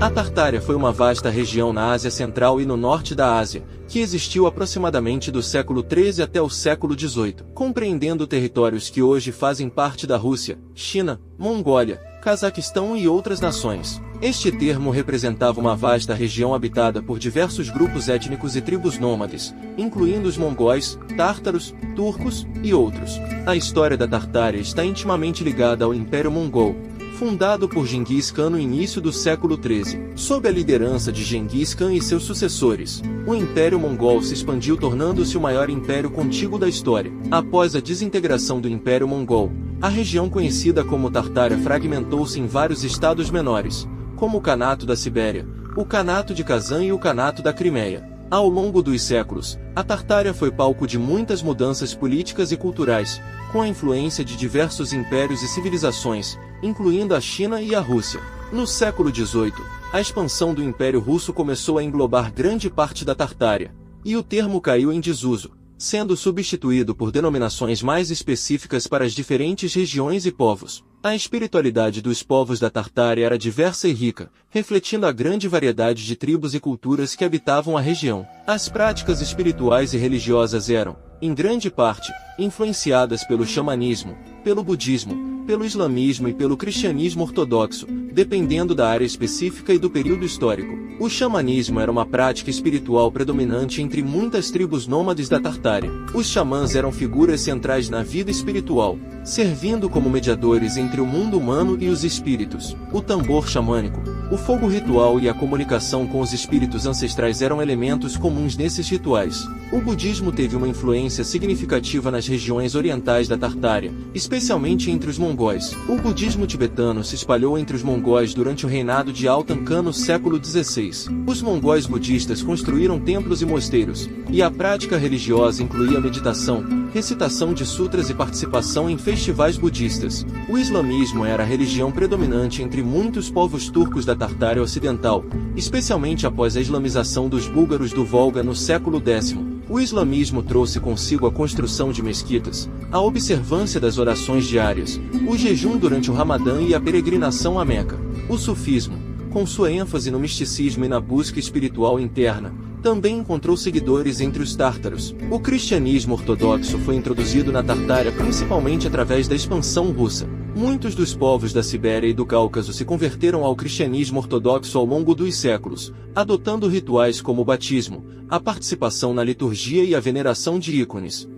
A Tartária foi uma vasta região na Ásia Central e no norte da Ásia, que existiu aproximadamente do século XIII até o século XVIII, compreendendo territórios que hoje fazem parte da Rússia, China, Mongólia, Cazaquistão e outras nações. Este termo representava uma vasta região habitada por diversos grupos étnicos e tribos nômades, incluindo os mongóis, tártaros, turcos e outros. A história da Tartária está intimamente ligada ao Império Mongol, fundado por Genghis Khan no início do século XIII. Sob a liderança de Genghis Khan e seus sucessores, o Império Mongol se expandiu tornando-se o maior império contíguo da história. Após a desintegração do Império Mongol, a região conhecida como Tartária fragmentou-se em vários estados menores, como o Kanato da Sibéria, o Kanato de Kazan e o Kanato da Crimeia. Ao longo dos séculos, a Tartária foi palco de muitas mudanças políticas e culturais, com a influência de diversos impérios e civilizações, incluindo a China e a Rússia. No século XVIII, a expansão do Império Russo começou a englobar grande parte da Tartária, e o termo caiu em desuso, sendo substituído por denominações mais específicas para as diferentes regiões e povos. A espiritualidade dos povos da Tartária era diversa e rica, refletindo a grande variedade de tribos e culturas que habitavam a região. As práticas espirituais e religiosas eram, em grande parte, influenciadas pelo xamanismo, pelo budismo, pelo islamismo e pelo cristianismo ortodoxo, dependendo da área específica e do período histórico. O xamanismo era uma prática espiritual predominante entre muitas tribos nômades da Tartária. Os xamãs eram figuras centrais na vida espiritual, servindo como mediadores entre o mundo humano e os espíritos. O tambor xamânico, o fogo ritual e a comunicação com os espíritos ancestrais eram elementos comuns nesses rituais. O budismo teve uma influência significativa nas regiões orientais da Tartária, especialmente entre os mongóis. O budismo tibetano se espalhou entre os mongóis durante o reinado de Altan Khan no século XVI. Os mongóis budistas construíram templos e mosteiros, e a prática religiosa incluía meditação, recitação de sutras e participação em festivais budistas. O islamismo era a religião predominante entre muitos povos turcos da Tartária Ocidental, especialmente após a islamização dos búlgaros do Volga no século X. O islamismo trouxe consigo a construção de mesquitas, a observância das orações diárias, o jejum durante o Ramadã e a peregrinação a Meca. O sufismo, com sua ênfase no misticismo e na busca espiritual interna, também encontrou seguidores entre os tártaros. O cristianismo ortodoxo foi introduzido na Tartária principalmente através da expansão russa. Muitos dos povos da Sibéria e do Cáucaso se converteram ao cristianismo ortodoxo ao longo dos séculos, adotando rituais como o batismo, a participação na liturgia e a veneração de ícones.